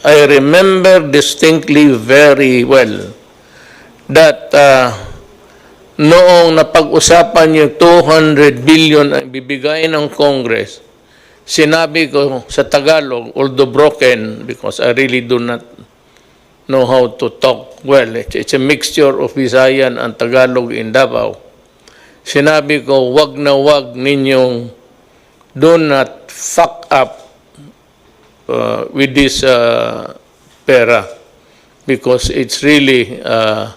I remember distinctly very well that noong napag-usapan yung 200 billion ang bibigay ng Congress, sinabi ko sa Tagalog, although broken, because I really do not know how to talk well. It's a mixture of Visayan and Tagalog in Davao. Sinabi ko, wag na wag ninyong do not fuck up with this pera, because it's really a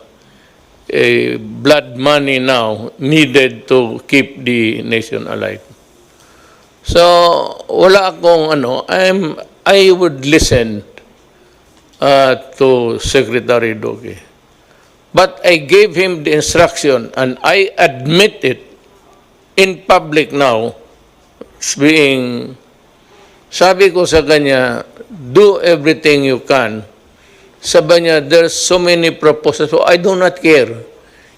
blood money now needed to keep the nation alive. So wala akong I would listen to Secretary Duque, but I gave him the instruction, and I admit it in public now, sabi ko sa kanya, do everything you can. Sabi niya, there's so many proposals, so I do not care.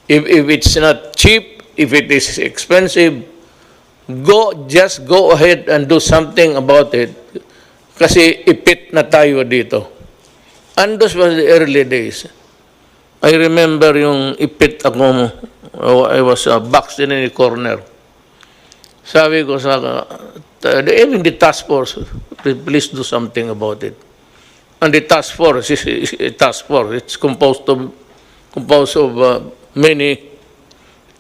If it's not cheap, if it is expensive, just go ahead and do something about it. Kasi ipit na tayo dito. And those were the early days. I remember yung ipit ako, I was boxed in a corner. Sabi ko sa even the task force, please do something about it. And the task force is a task force. It's composed of many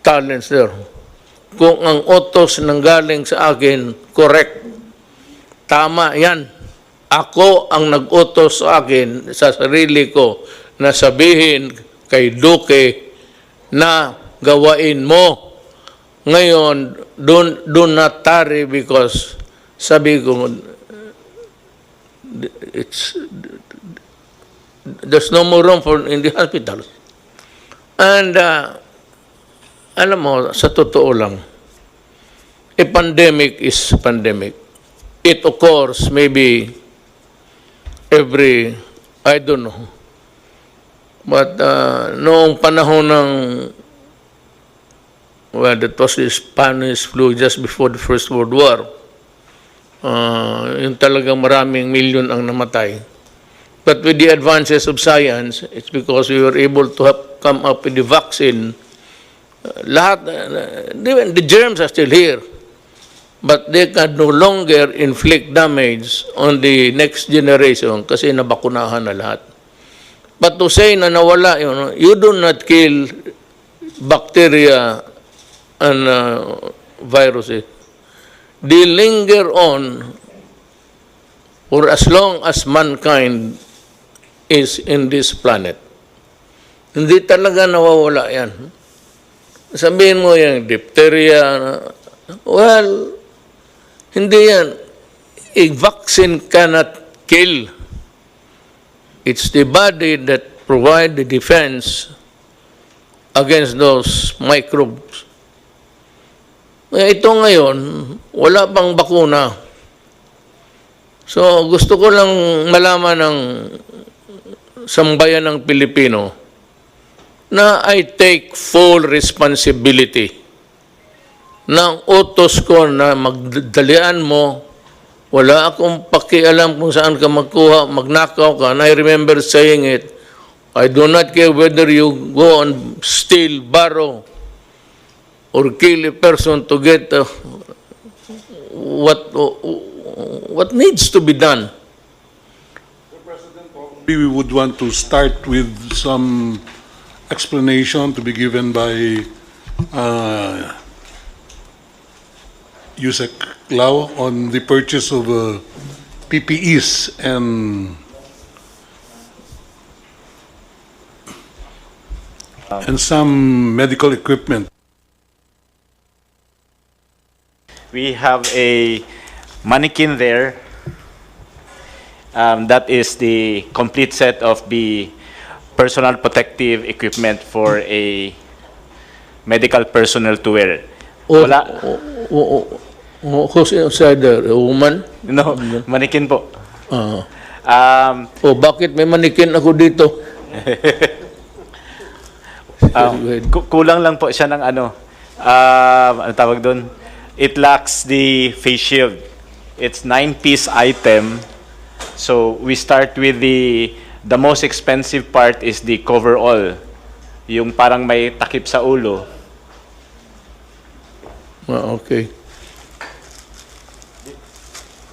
talents there. Kung ang utos nanggaling sa akin, correct, tama yan. Ako ang nag-utos sa akin, sa sarili ko, na sabihin kay Duque na gawain mo. Ngayon, do not tarry, because sabi ko, there's no more room in the hospitals. And alam mo, sa totoo lang, a pandemic is pandemic. It occurs maybe every, I don't know. But noong panahon ng that was the Spanish flu just before the First World War. Yung talagang maraming milyon ang namatay. But with the advances of science, it's because we were able to come up with the vaccine. The germs are still here, but they can no longer inflict damage on the next generation kasi nabakunahan na lahat. But to say na nawala, you do not kill bacteria and viruses. They linger on for as long as mankind is in this planet. Hindi talaga nawawala yan. Sabihin mo yung diphtheria, well, hindi yan. A vaccine cannot kill. It's the body that provides the defense against those microbes. Ito ngayon, wala pang bakuna. So gusto ko lang malaman ng sambayan ng Pilipino na I take full responsibility ng utos ko na magdalian mo. Wala akong pakialam kung saan ka magkuha, magnakaw ka. And I remember saying it, I do not care whether you go and steal, borrow, or kill a person to get what needs to be done. We would want to start with some explanation to be given by Yusek Lau on the purchase of PPEs and some medical equipment. We have a mannequin there. That is the complete set of the personal protective equipment for a medical personnel to wear. Wala. Who's inside there? A woman? No, mannequin po. Bakit may mannequin ako dito? Kulang lang po siya ng ano tawag doon? It lacks the face shield. It's 9-piece item So we start with the most expensive part is the coverall. Yung parang may takip sa ulo. Okay.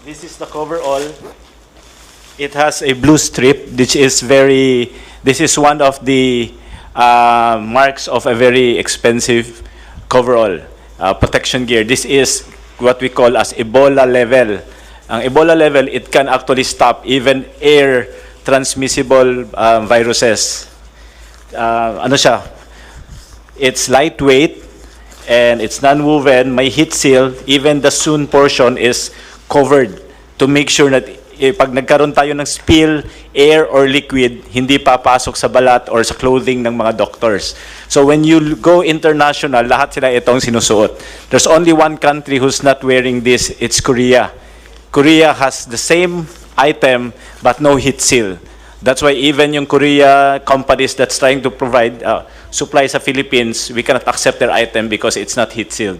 This is the coverall. It has a blue strip, which is this is one of the marks of a very expensive coverall, protection gear. This is what we call as Ebola level. Ang Ebola level, it can actually stop even air transmissible viruses. Ano siya? It's lightweight and it's non-woven, may heat seal, even the sewn portion is covered to make sure that pag nagkaroon tayo ng spill, air or liquid, hindi papasok sa balat or sa clothing ng mga doctors. So when you go international, lahat sila itong sinusuot. There's only one country who's not wearing this, it's Korea. Korea has the same item but no heat seal. That's why even yung Korea companies that's trying to provide supply sa Philippines, we cannot accept their item because it's not heat sealed.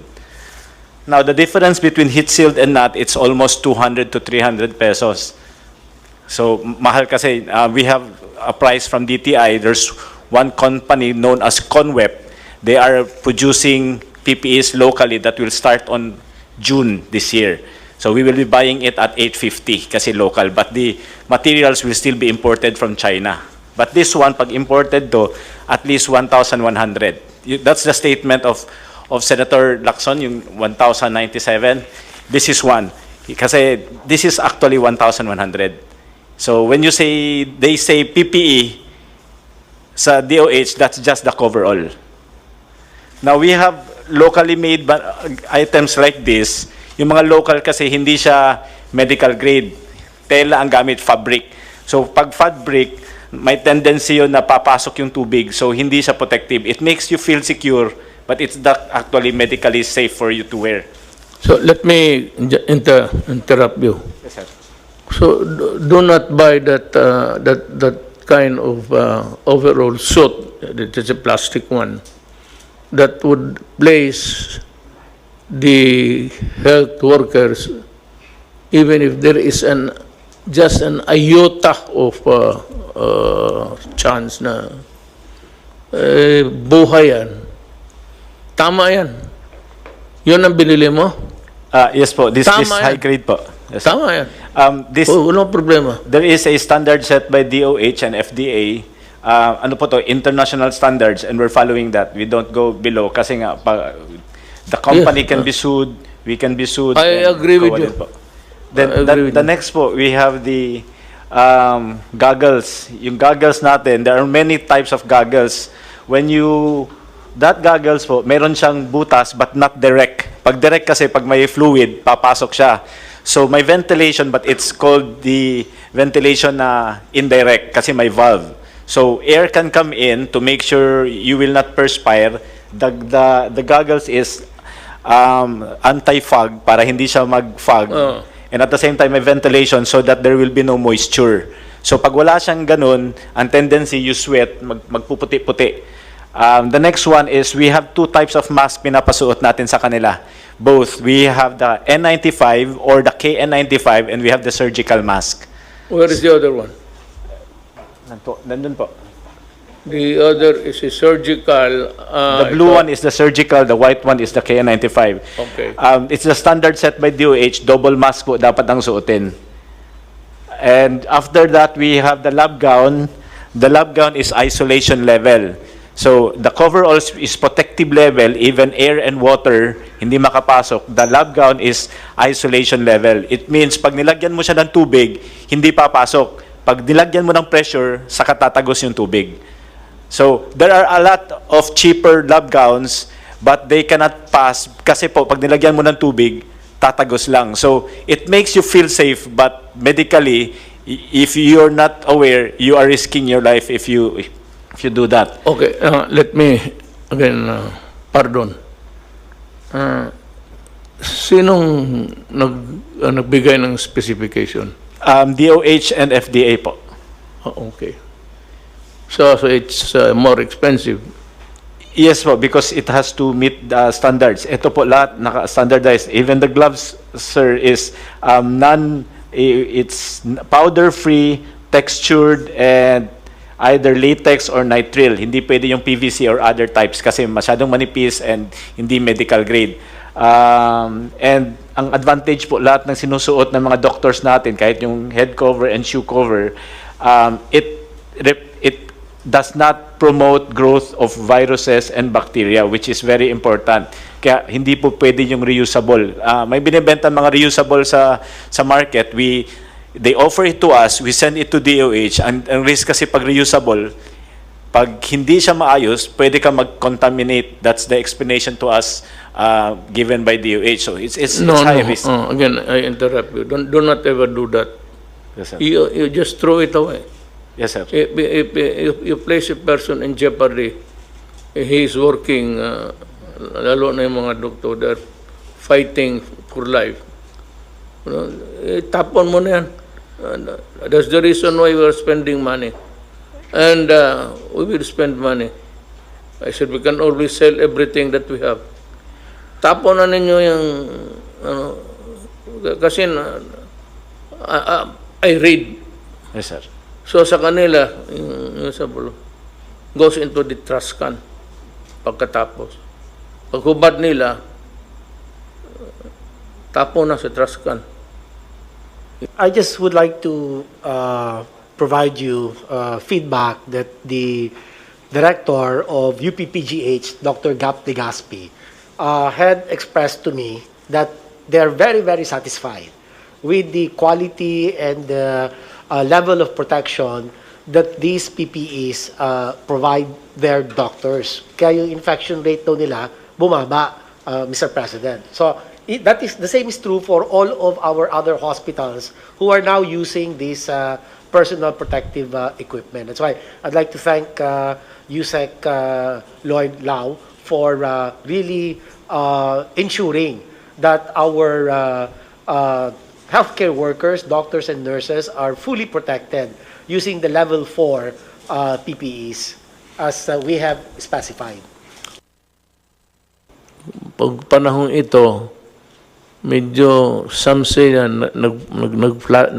Now, the difference between heat sealed and not, it's almost 200 to 300 pesos. So, mahal kasi, we have a price from DTI. There's one company known as Conwep. They are producing PPEs locally that will start on June this year. So, we will be buying it at 850 kasi local. But the materials will still be imported from China. But this one, pag imported to, at least 1,100. That's the statement of Senator Lacson, yung 1,097. This is one. Kasi this is actually 1,100. So when you say, they say PPE sa DOH, that's just the coverall. Now we have locally made items like this. Yung mga local kasi hindi siya medical grade. Tela ang gamit, fabric. So pag fabric, may tendency yun na papasok yung tubig. So hindi siya protective. It makes you feel secure, but it's not actually medically safe for you to wear. So let me interrupt you. Yes, sir. So do not buy that kind of overall suit. It is a plastic one that would place the health workers, even if there is just an iota of chance na buhay yan. Tama yan. Yun ang binili mo? Yes po, this is Tama high yan. grade po. Yes, sir. Tama yan. This Walang problema. There is a standard set by DOH and FDA. Ano po to? International standards, and we're following that. We don't go below kasi nga the company can be sued, we can be sued. I and agree with go you. ahead po. Then I agree with the you. next po, we have the goggles. Yung goggles natin, there are many types of goggles. That goggles po, meron siyang butas but not direct. Pag direct kasi, pag may fluid, papasok siya. So may ventilation, but it's called the ventilation na indirect kasi may valve. So air can come in to make sure you will not perspire. The goggles is anti-fog para hindi siya mag-fog. And at the same time, may ventilation so that there will be no moisture. So pag wala siyang ganun, ang tendency you sweat, magpuputi-puti. The next one is we have two types of mask pinapasuot natin sa kanila. Both. We have the N95 or the KN95 and we have the surgical mask. Where is the other one? Nandun po. The other is a surgical. The blue one is the surgical, the white one is the KN95. Okay. It's the standard set by DOH, double mask po dapat ang suotin. And after that, we have the lab gown. The lab gown is isolation level. So the coverall is protective level, even air and water, hindi makapasok. The lab gown is isolation level. It means pag nilagyan mo siya ng tubig, hindi papasok. Pag nilagyan mo ng pressure, saka tatagos yung tubig. So there are a lot of cheaper lab gowns, but they cannot pass kasi po pag nilagyan mo ng tubig, tatagos lang. So it makes you feel safe, but medically, if you're not aware, you are risking your life if you do that. Okay, let me again, pardon. Sinong nagbigay ng specification? DOH and FDA po. Okay. So it's more expensive. Yes po, because it has to meet the standards. Ito po lahat naka-standardized. Even the gloves, sir, is It's powder-free, textured, and either latex or nitrile. Hindi pwede yung PVC or other types kasi masyadong manipis and hindi medical grade. And ang advantage po, lahat ng sinusuot ng mga doctors natin, kahit yung head cover and shoe cover, it does not promote growth of viruses and bacteria, which is very important. Kaya hindi po pwede yung reusable. May binibenta mga reusable sa market. They offer it to us, we send it to DOH. Ang risk kasi pag reusable, pag hindi siya maayos, pwede ka mag-contaminate. That's the explanation to us given by DOH. So it's high risk. Again, I interrupt you. Do not ever do that. Yes, sir. You just throw it away. Yes, sir. If you place a person in jeopardy, he is working, lalo na yung mga doktor, they're fighting for life. Tapon mo na yan. That's the reason why we are spending money. And we will spend money. I said we can always sell everything that we have. Tapon na ninyo yung, kasi I read. Yes, sir. So sa kanila, yung sabulo, goes into the trash can pagkatapos. Paghubad nila, tapo na sa trash can. I just would like to provide you feedback that the director of UPPGH, Dr. Gap Legaspi, had expressed to me that they are very, very satisfied with the quality and the level of protection that these PPEs provide their doctors. Kaya yung infection rate daw nila bumaba, Mr. President. So that is the same is true for all of our other hospitals who are now using this personal protective equipment. That's why I'd like to thank USEC Lloyd Lau for really ensuring that our healthcare workers, doctors and nurses are fully protected using the level 4 PPEs as we have specified. Pag panahon ito, medyo some say na nag-flat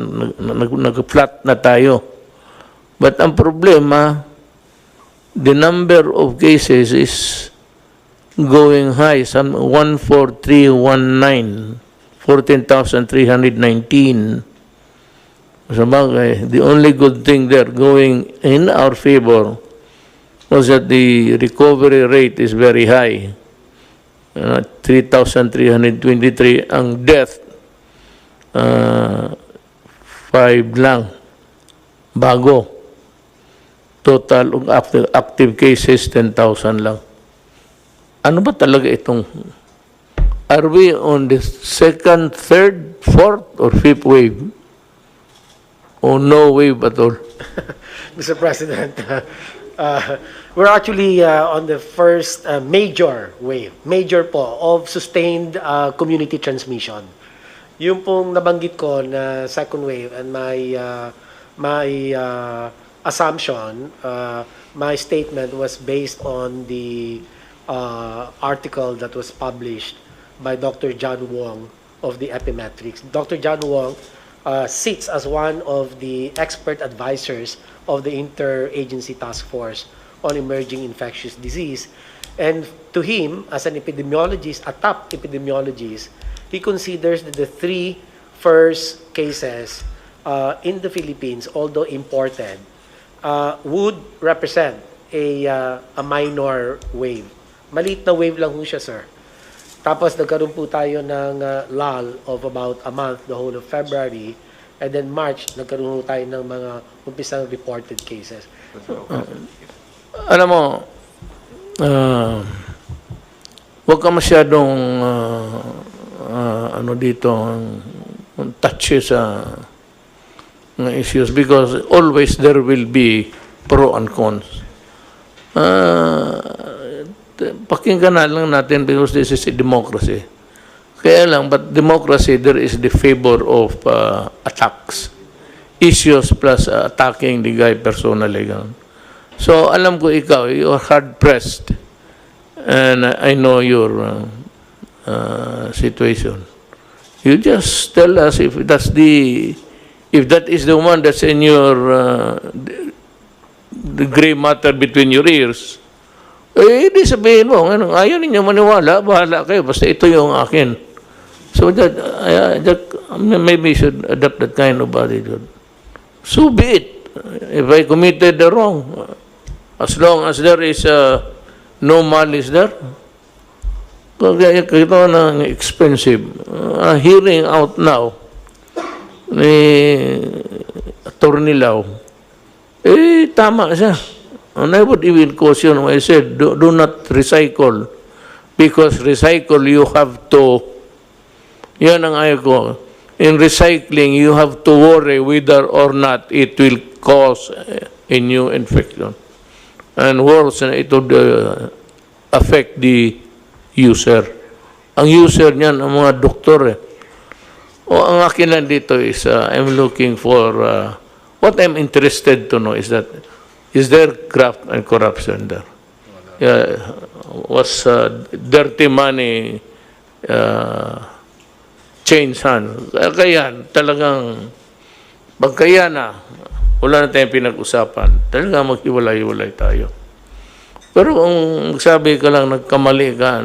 na tayo. But ang problema, the number of cases is going high. Some 14319, 14,319. Sabagay, the only good thing there going in our favor was that the recovery rate is very high. 3,323. Ang death, 5 lang. Bago. Total of active cases, 10,000 lang. Ano ba talaga itong... Are we on the second, third, fourth, or fifth wave? Or no wave at all? Mr. President, we're actually on the first major wave, major po, of sustained community transmission. Yung pong nabanggit ko na second wave and my assumption, my statement was based on the article that was published by Dr. John Wong of the Epimetrics. Dr. John Wong sits as one of the expert advisors of the Interagency Task Force on Emerging Infectious Disease. And to him, as an epidemiologist, a top epidemiologist, he considers that the 3 first cases in the Philippines, although imported, would represent a minor wave. Maliit na wave lang ho siya, sir. Tapos nagkaroon po tayo ng lull of about a month, the whole of February, and then March, nagkaroon po tayo ng mga umpisang reported cases. Alam mo, huwag ka masyadong ano dito, touchy sa issues because always there will be pro and cons. Pakinggan na lang natin because this is a democracy. Kaya lang, but democracy, there is the favor of attacks. Issues plus attacking the guy personally. So, alam ko ikaw, you are hard-pressed. And I know your situation. You just tell us if that's the if that is the one that's in your the gray matter between your ears, eh, di sabihin mo, ano, ayaw ninyo maniwala, bahala kayo, basta ito yung akin. So that maybe you should adopt that kind of attitude. So be it. If I committed the wrong, as long as there is no malice there, kaya ito ng expensive. Hearing out now ni Atty. Lau, eh, tama siya. And I would even caution when I said, do not recycle. Because recycle, you have to, yan ang ayaw ko. In recycling, you have to worry whether or not it will cause a new infection. And worse, it would affect the user. Ang user niyan, ang mga doktor eh. O ang akin lang dito is, I'm looking for, what I'm interested to know is that, is there graft and corruption there? Was dirty money change hands? Kaya talagang, pagkaya na, wala na tayong pinag-usapan, talagang maghiwalay-hiwalay tayo. Pero kung sabi ka lang, nagkamali ka,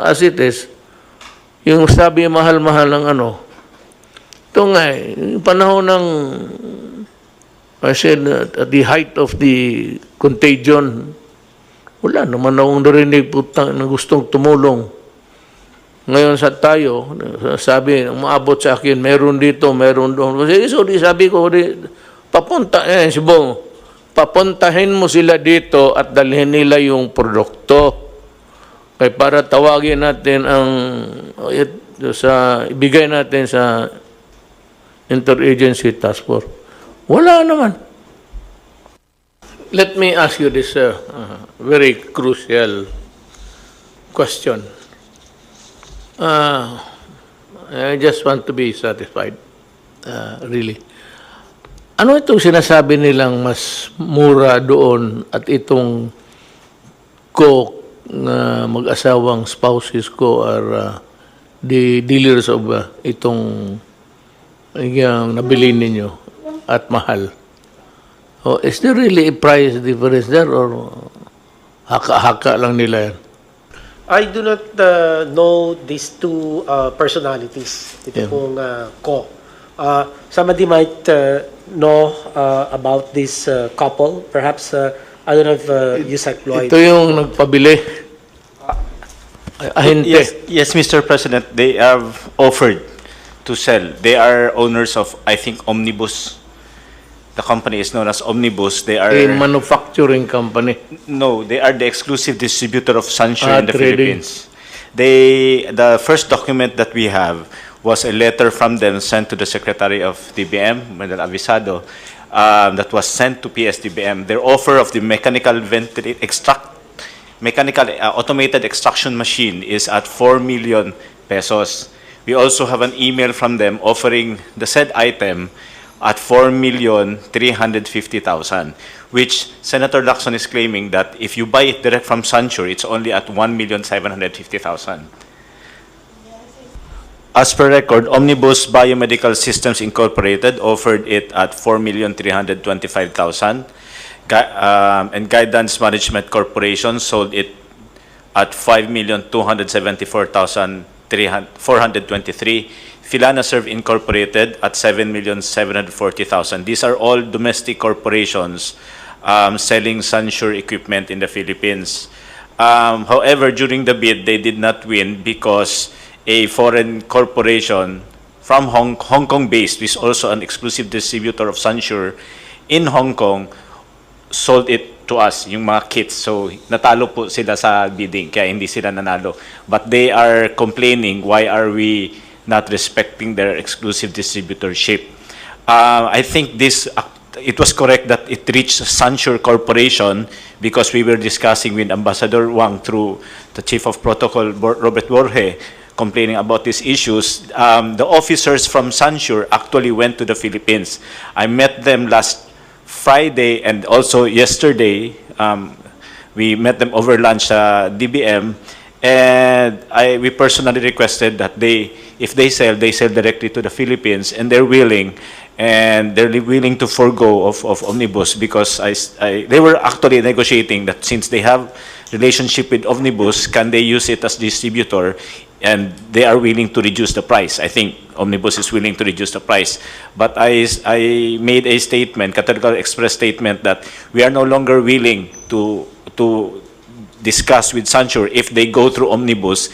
as it is, yung sabi mahal-mahal ng ano, ito nga yung panahon ng, I said, at the height of the contagion, wala naman akong narinig putang na gustong tumulong. Ngayon sa tayo, sabi, umaabot sa akin, meron dito, meron doon. So, sabi ko, papunta, Sibong, papuntahin mo sila dito at dalhin nila yung produkto. Kaya para tawagin natin ang, ibigay natin sa Interagency Task Force. Wala naman. Let me ask you this very crucial question. I just want to be satisfied, really. Ano itong sinasabi nilang mas mura doon at itong ko mag-asawang spouses ko are the dealers of itong yung nabili ninyo at mahal? Oh, is there really a price difference there or haka-haka lang nila yan? I do not know these two personalities. Ito pong ko. Somebody might know about this couple. Perhaps, I don't know if Yusek Lloyd. Ito yung nagpabili. Ahente. Yes, Mr. President, they have offered to sell. They are owners of, I think, Omnibus. The company is known as Omnibus. They are A manufacturing company. no, they are the exclusive distributor of Sunsure in the trading. Philippines. The first document that we have was a letter from them sent to the Secretary of DBM, Medal Avisado, that was sent to PSDBM. Their offer of the mechanical automated extraction machine is at 4 million pesos. We also have an email from them offering the said item at 4,350,000, which Senator Lacson is claiming that if you buy it direct from Sunsure, it's only at 1,750,000. As per record, Omnibus Biomedical Systems Incorporated offered it at 4,325,000, and Guidance Management Corporation sold it at 5,274,423. Filanaserve Incorporated at 7,740,000. These are all domestic corporations selling Sunsure equipment in the Philippines. However, during the bid, they did not win because a foreign corporation from Hong Kong-based, which is also an exclusive distributor of Sunsure in Hong Kong, sold it to us, yung mga kits. So, natalo po sila sa bidding, kaya hindi sila nanalo. But they are complaining, why are we not respecting their exclusive distributorship? I think it was correct that it reached Sunsure Corporation because we were discussing with Ambassador Wang through the Chief of Protocol, Robert Borge, complaining about these issues. The officers from Sunsure actually went to the Philippines. I met them last Friday and also yesterday. We met them over lunch sa DBM, and we personally requested that they if they sell directly to the Philippines, and they're willing to forego of Omnibus, because they were actually negotiating that since they have relationship with Omnibus, can they use it as distributor, and they are willing to reduce the price. I think Omnibus is willing to reduce the price. But I made a statement, categorical express statement, that we are no longer willing to discuss with Sansure if they go through Omnibus,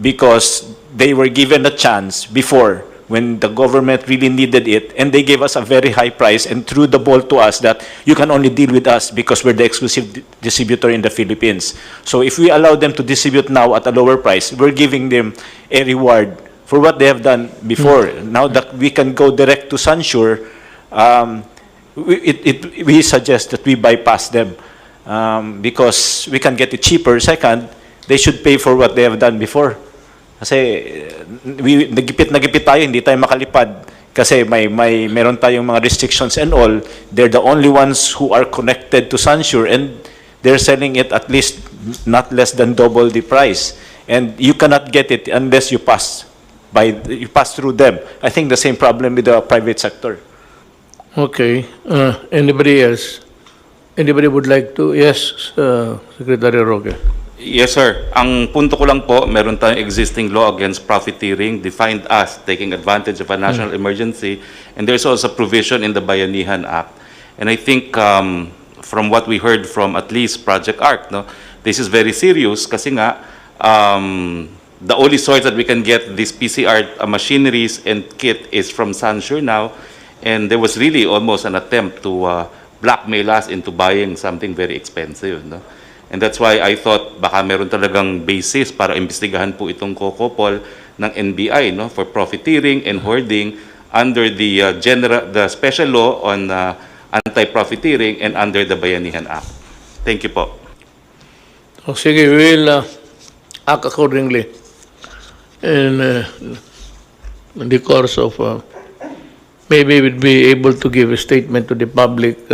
because they were given a chance before when the government really needed it, and they gave us a very high price and threw the ball to us that you can only deal with us because we're the exclusive distributor in the Philippines. So if we allow them to distribute now at a lower price, we're giving them a reward for what they have done before. Now that we can go direct to Sansure, we suggest that we bypass them, because we can get it cheaper. Second, they should pay for what they have done before. Kasi nagipit tayo, hindi tayo makalipad kasi meron tayong mga restrictions and all. They're the only ones who are connected to Sansure, and they're selling it at least not less than double the price. And you cannot get it unless you pass through them. I think the same problem with the private sector. Okay. Anybody else? Anybody would like to? Yes, Secretary Roque. Yes, sir. Ang punto ko lang po, meron tayong existing law against profiteering, defined as taking advantage of a national emergency, and there's also provision in the Bayanihan Act. And I think from what we heard from at least Project ARC, no, this is very serious kasi nga the only source that we can get these PCR machineries and kit is from Sansure now, and there was really almost an attempt to blackmail us into buying something very expensive, no? And that's why I thought baka meron talagang basis para imbestigahan po itong COCOPOL ng NBI, no, for profiteering and hoarding under the special law on anti-profiteering and under the Bayanihan Act. Thank you po. O sige, we will act accordingly in the course of maybe we'll be able to give a statement to the public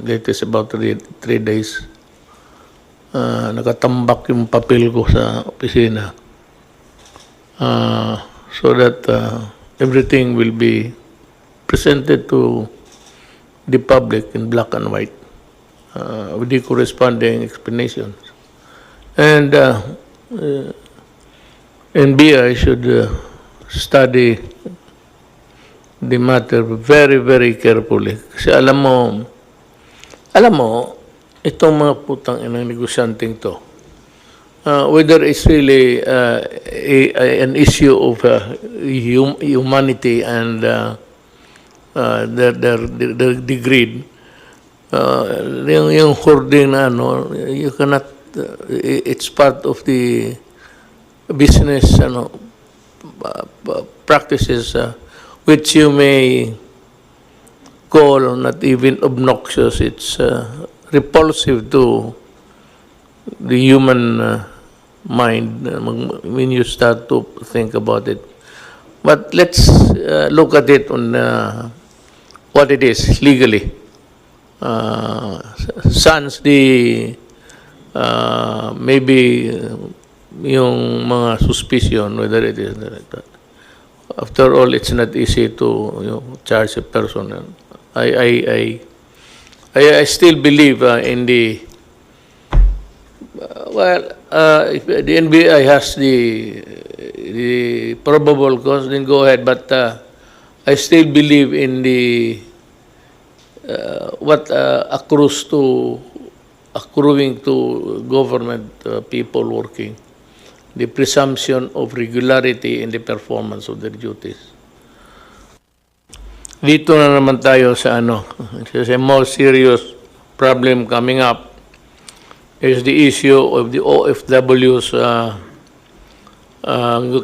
latest about 3 days. Nakatambak yung papel ko sa opisina, so that everything will be presented to the public in black and white with the corresponding explanations. And NBI should study the matter very, very carefully. Kasi alam mo, itong mga putang inang negosyanteng to, whether it's really an issue of humanity and the greed, yung hoarding na ano, you cannot, it's part of the business practices which you may call not even obnoxious. It's repulsive to the human mind when you start to think about it. But let's look at it on what it is legally. Sans the maybe yung mga suspicion whether it is that. After all, it's not easy to charge a person. I still believe in the if the NBI has the probable cause, then go ahead. But I still believe in the what accruing to government people working, the presumption of regularity in the performance of their duties. Dito na naman tayo sa a more serious problem coming up is the issue of the OFWs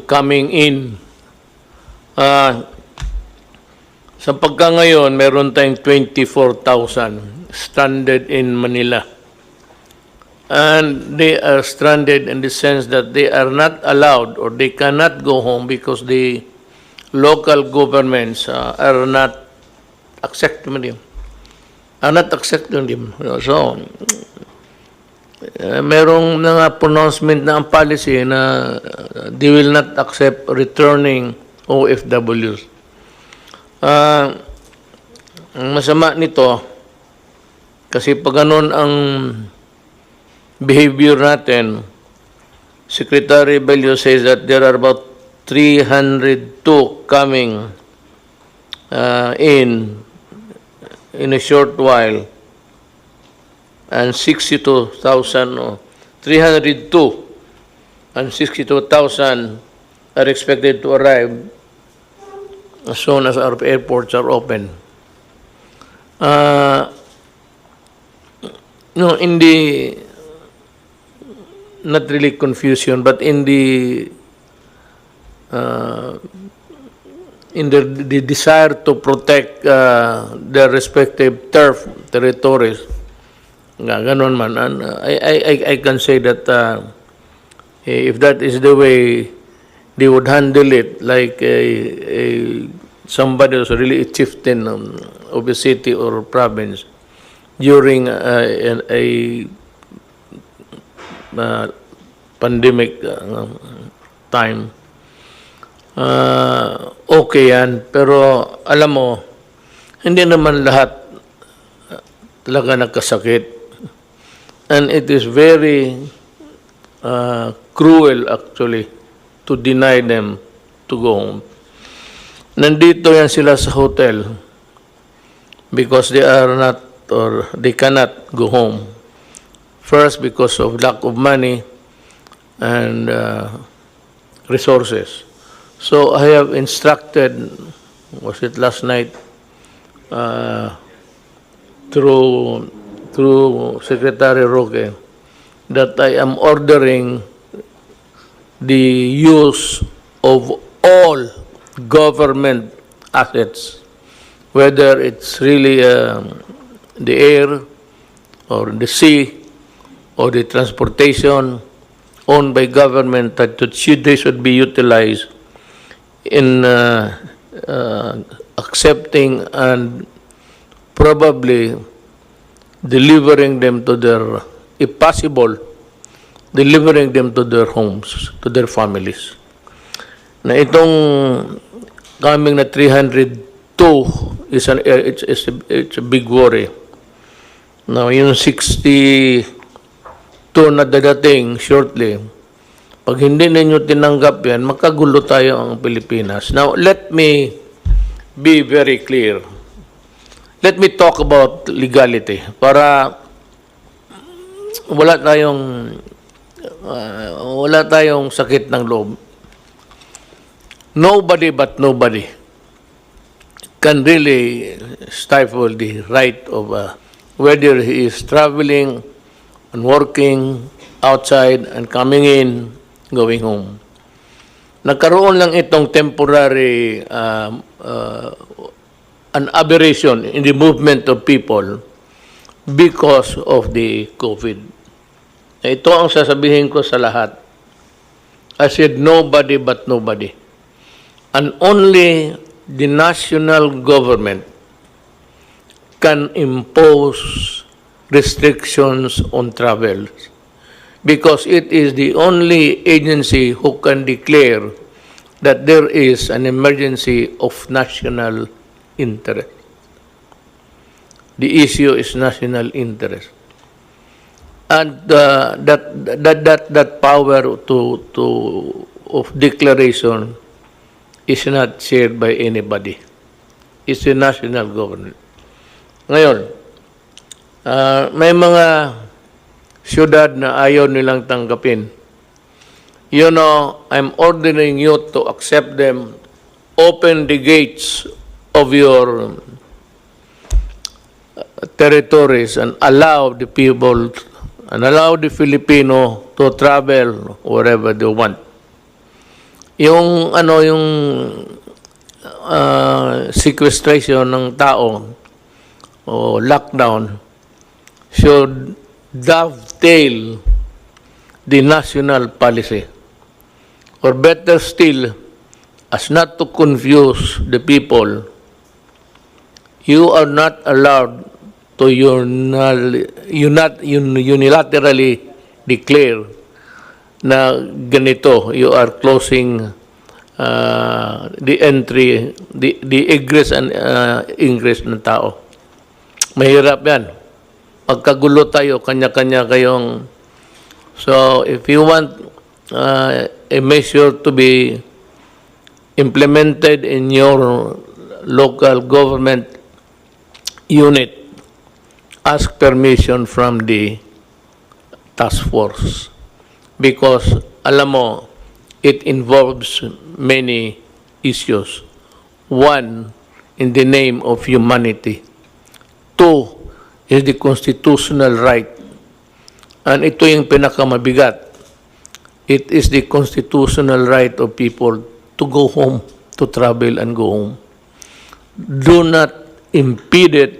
coming in. Sa pagka ngayon, meron tayong 24,000 stranded in Manila. And they are stranded in the sense that they are not allowed or they cannot go home because the local governments are not accepting them. So, merong mga pronouncement na ang policy na they will not accept returning OFWs. Ang masama nito, kasi pag ganun ang behavior natin, Secretary Bello says that there are about 302 coming in a short while, and 62,000, 302 and 62,000 are expected to arrive as soon as our airports are open. No, in the, not really confusion, but in the desire to protect their respective territories, ganon man. And I can say that if that is the way they would handle it, like somebody who's really a chieftain of a city or province during a pandemic time, okay yan. Pero alam mo, hindi naman lahat talaga nagkasakit. And it is very cruel actually to deny them to go home. Nandito yan sila sa hotel because they are not, or they cannot go home. First, because of lack of money and resources. So I have instructed, was it last night, through Secretary Roque, that I am ordering the use of all government assets, whether it's really the air or the sea or the transportation owned by government, that they should be utilized in accepting and probably delivering them to their, if possible, delivering them to their homes, to their families. Na itong coming na 302 is it's a big worry. Now, yung 62 na dadating shortly, pag hindi ninyo tinanggap yan, magkagulo tayo ang Pilipinas. Now, let me be very clear. Let me talk about legality para wala tayong sakit ng loob. Nobody but nobody can really stifle the right of whether he is traveling and working outside and coming in, going home. Nagkaroon lang itong temporary an aberration in the movement of people because of the COVID. Ito ang sasabihin ko sa lahat. I said nobody but nobody. And only the national government can impose restrictions on travel because it is the only agency who can declare that there is an emergency of national interest. The issue is national interest. And that power of declaration is not shared by anybody. It's the national government. Ngayon, may mga syudad na ayaw nilang tanggapin. You know, I'm ordering you to accept them, open the gates of your territories and allow the people and allow the Filipino to travel wherever they want. Yung sequestration ng tao o lockdown should dovetail the national policy, or better still, as not to confuse the people. You are not allowed to unilaterally declare na ganito, you are closing the entry, the egress and ingress ng tao. Mahirap yan. Pagkagulo tayo, kanya-kanya kayong... So, if you want a measure to be implemented in your local government unit, ask permission from the task force. Because, alam mo, it involves many issues. One, in the name of humanity. Two, is the constitutional right. And ito yung pinakamabigat. It is the constitutional right of people to go home, to travel and go home. Do not impede it.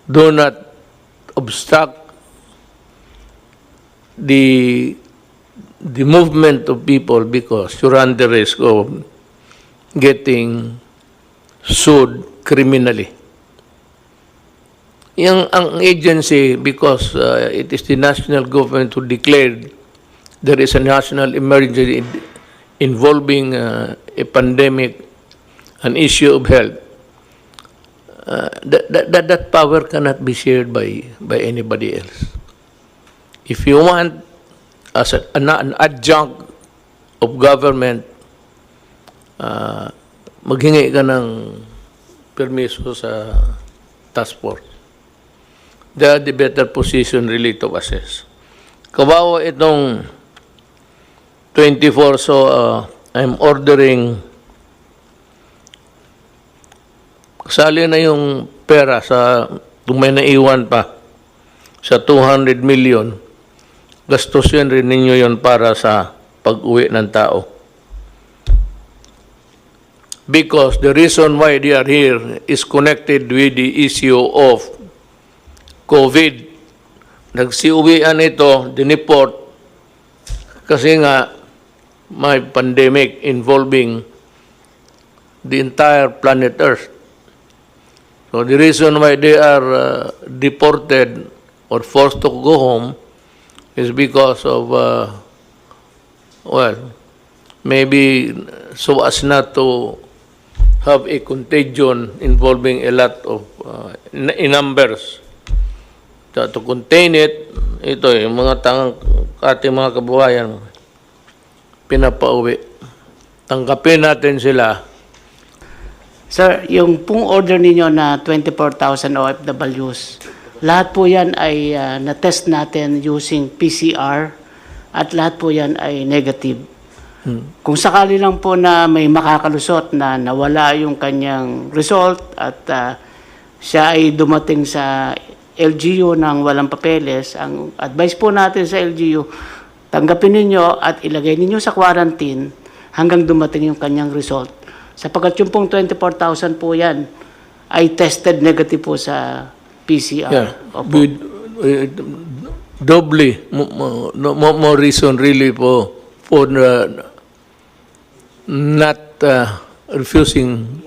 Do not obstruct the movement of people because you run the risk of getting sued criminally. Ang agency, because it is the national government who declared there is a national emergency involving a pandemic, an issue of health, that power cannot be shared by anybody else. If you want, as an adjunct of government, maghingi ka ng permiso sa task force. They are the better position really to assess. Kawawa itong 24, so I'm ordering, kasali na yung pera sa, kung may naiwan pa, sa 200 million, gastusin rin ninyo yon para sa pag-uwi ng tao. Because the reason why they are here is connected with the issue of COVID. Nagsiuwian ito, diniport, kasi nga may pandemic involving the entire planet Earth. So the reason why they are deported or forced to go home is because of, well, maybe so as not to have a contagion involving a lot of in numbers. To contain it, ito yung mga ating mga kababayan, pinapauwi. Tanggapin natin sila. Sir, yung pong order ninyo na 24,000 OFWs, lahat po yan ay na-test natin using PCR at lahat po yan ay negative. Kung sakali lang po na may makakalusot na nawala yung kanyang result at siya ay dumating sa LGU ng walang papeles, ang advice po natin sa LGU, tanggapin ninyo at ilagay ninyo sa quarantine hanggang dumating yung kanyang result. Sapagkat yung pong 24,000 po yan ay tested negative po sa PCR. Yeah. Opo. With, doubly, more reason really for not refusing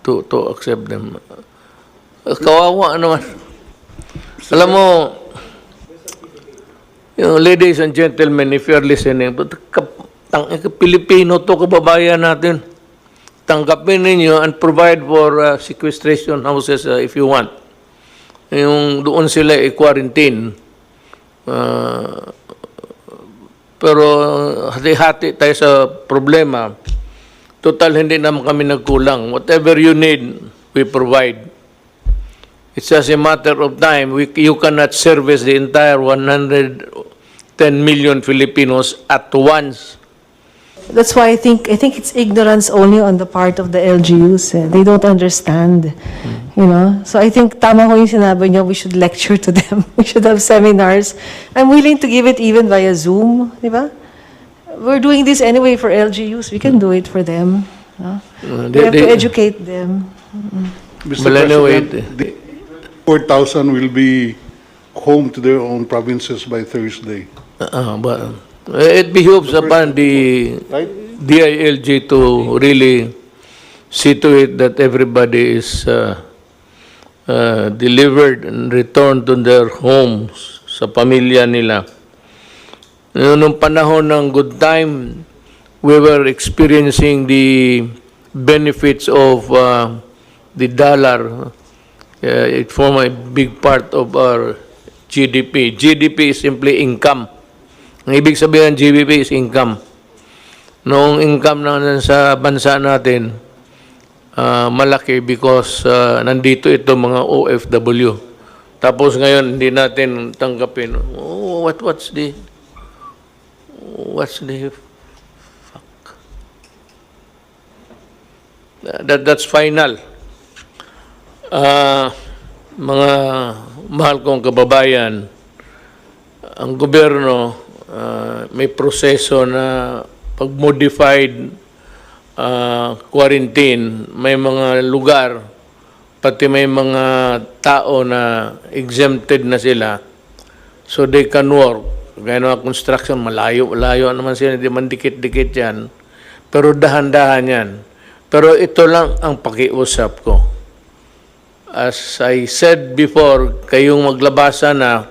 to accept them. Kawawa naman. Alam mo, ladies and gentlemen, if you are listening, Pilipino to, kababayan natin. Tanggapin ninyo and provide for sequestration houses if you want. Yung doon sila i-quarantine. Pero hati-hati tayo sa problema. Total, hindi naman kami nagkulang. Whatever you need, we provide. It's just a matter of time. You cannot service the entire 110 million Filipinos at once. That's why I think it's ignorance only on the part of the LGUs. They don't understand, you know. So I think tama ko yung sinabi niyo, we should lecture to them. We should have seminars. I'm willing to give it even via Zoom, di ba? We're doing this anyway for LGUs. We can do it for them. No? We have to educate them. Mr. But anyway, President, the 4,000 will be home to their own provinces by Thursday. But it behoves upon the Right? DILG to really see to it that everybody is delivered and returned to their homes, sa pamilya nila. Nung panahon ng good time, we were experiencing the benefits of the dollar. It formed a big part of our GDP. GDP is simply income. Ang ibig sabihin ng GDP is income. Noong income na sa bansa natin, malaki because nandito ito mga OFW. Tapos ngayon, hindi natin tanggapin. Oh, what's the fuck? That's final. Mga mahal kong kababayan, ang gobyerno may proseso na pag-modified quarantine, may mga lugar, pati may mga tao na exempted na sila, so they can work. Gaya ng construction, malayo naman sila, hindi man dikit-dikit yan, pero dahan-dahan yan. Pero ito lang ang pakiusap ko. As I said before, kayong maglabasan na,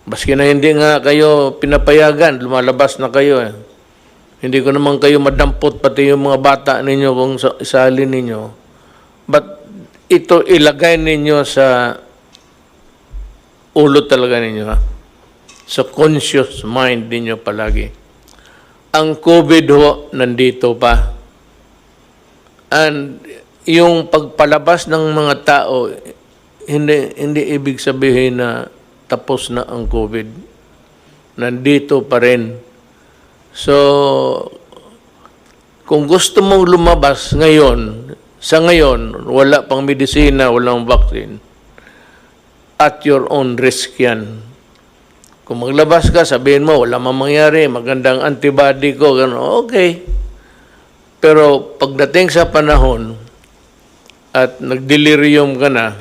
baski na hindi nga kayo pinapayagan, lumalabas na kayo eh. Hindi ko naman kayo madampot, pati yung mga bata ninyo kung isalin ninyo. But ito ilagay ninyo sa ulo talaga ninyo, ha? Sa conscious mind ninyo palagi. Ang COVID ho, nandito pa. And yung pagpalabas ng mga tao, hindi ibig sabihin na tapos na ang COVID. Nandito pa rin. So, kung gusto mong lumabas ngayon, sa ngayon, wala pang medisina, walang vaccine, at your own risk yan. Kung maglabas ka, sabihin mo, wala mang mangyari, magandang antibody ko, gano'n, okay. Pero pagdating sa panahon, at nagdelirium ka na,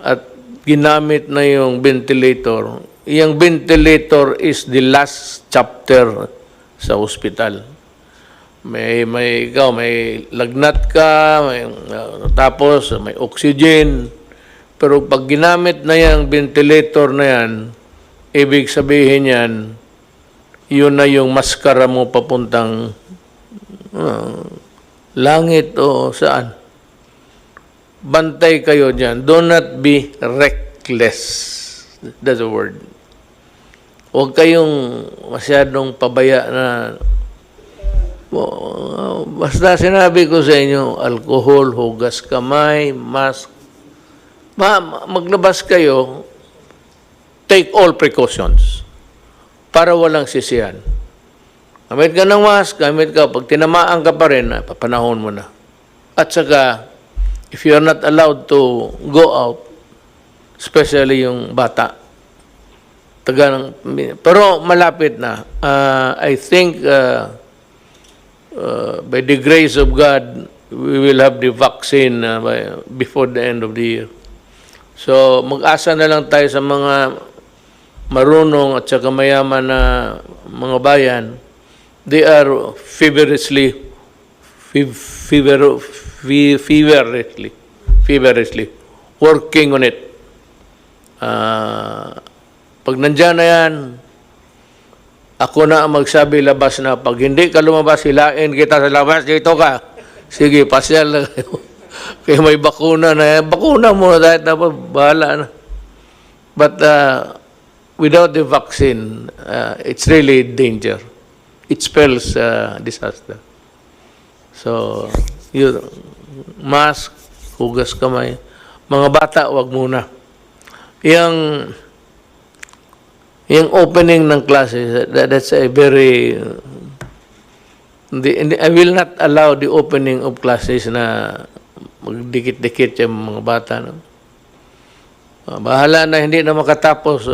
at ginamit na yung ventilator, yung ventilator is the last chapter sa ospital. May lagnat ka, tapos may oxygen, pero pag ginamit na yung ventilator na yan, ibig sabihin yan, yun na yung maskara mo papuntang langit o saan. Bantay kayo dyan. Do not be reckless. That's the word. Huwag kayong masyadong pabaya na basta sinabi ko sa inyo, alcohol, hugas kamay, mask. Maglabas kayo, take all precautions para walang sisihan. Gamit ka ng mask, gamit ka. Pag tinamaan ka pa rin, papanahon mo na. At saka, if you are not allowed to go out, especially yung bata, pero malapit na. I think by the grace of God, we will have the vaccine before the end of the year. So, mag-asa na lang tayo sa mga marunong at saka mayaman na mga bayan. They are feverishly working on it. Pag nandyan na yan, ako na ang magsabi labas na. Pag hindi ka lumabas, hilain kita sa labas, dito ka. Sige, pasyal na kayo. Kaya may bakuna na yan. Bakuna mo na dahil tapos bahala na. But without the vaccine, it's really danger. It spells disaster. So, mask, hugas kamay. Mga bata, wag muna. Yung opening ng classes, that's a very... I will not allow the opening of classes na magdikit-dikit yung mga bata. No? Bahala na hindi na makatapos.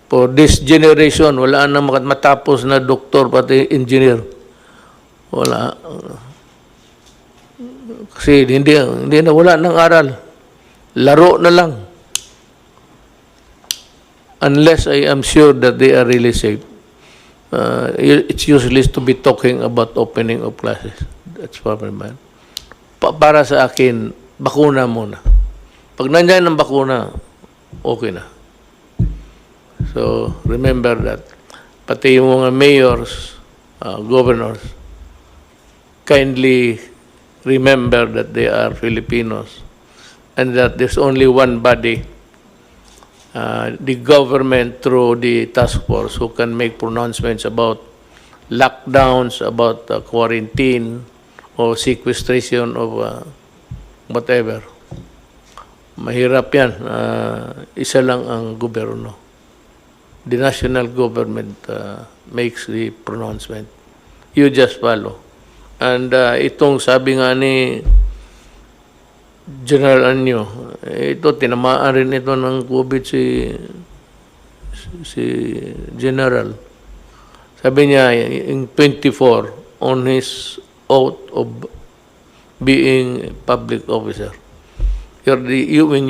For this generation, wala na matapos na doktor pati engineer. Wala. Kasi hindi na wala ng aral. Laro na lang. Unless I am sure that they are really safe. It's useless to be talking about opening of classes. That's probably bad. Para sa akin, bakuna muna. Pag nandiyan ang bakuna, okay na. So, remember that. pati yung mga mayors, governors, kindly remember that they are Filipinos and that there's only one body, the government through the task force, who can make pronouncements about lockdowns, about quarantine or sequestration of whatever. Mahirap yan. Isa lang ang gobyerno. The national government makes the pronouncement. You just follow. And itong sabi nga ni General Anyo, ito, tinamaan rin ito ng COVID si General. Sabi niya, in 24, on his oath of being a public officer, when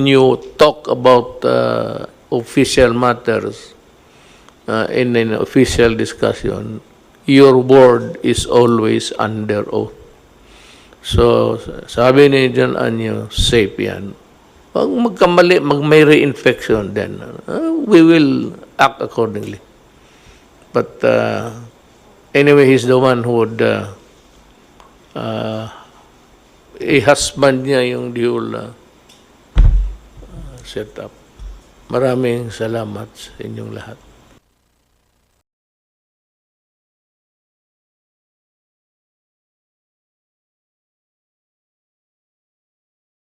you talk about official matters in an official discussion, your word is always under oath. So, sabi ni John Anyo, safe yan. Pag magkamali, may reinfection, then we will act accordingly. But anyway, he's the one who would i-husband niya yung the whole setup. Maraming salamat sa inyong lahat.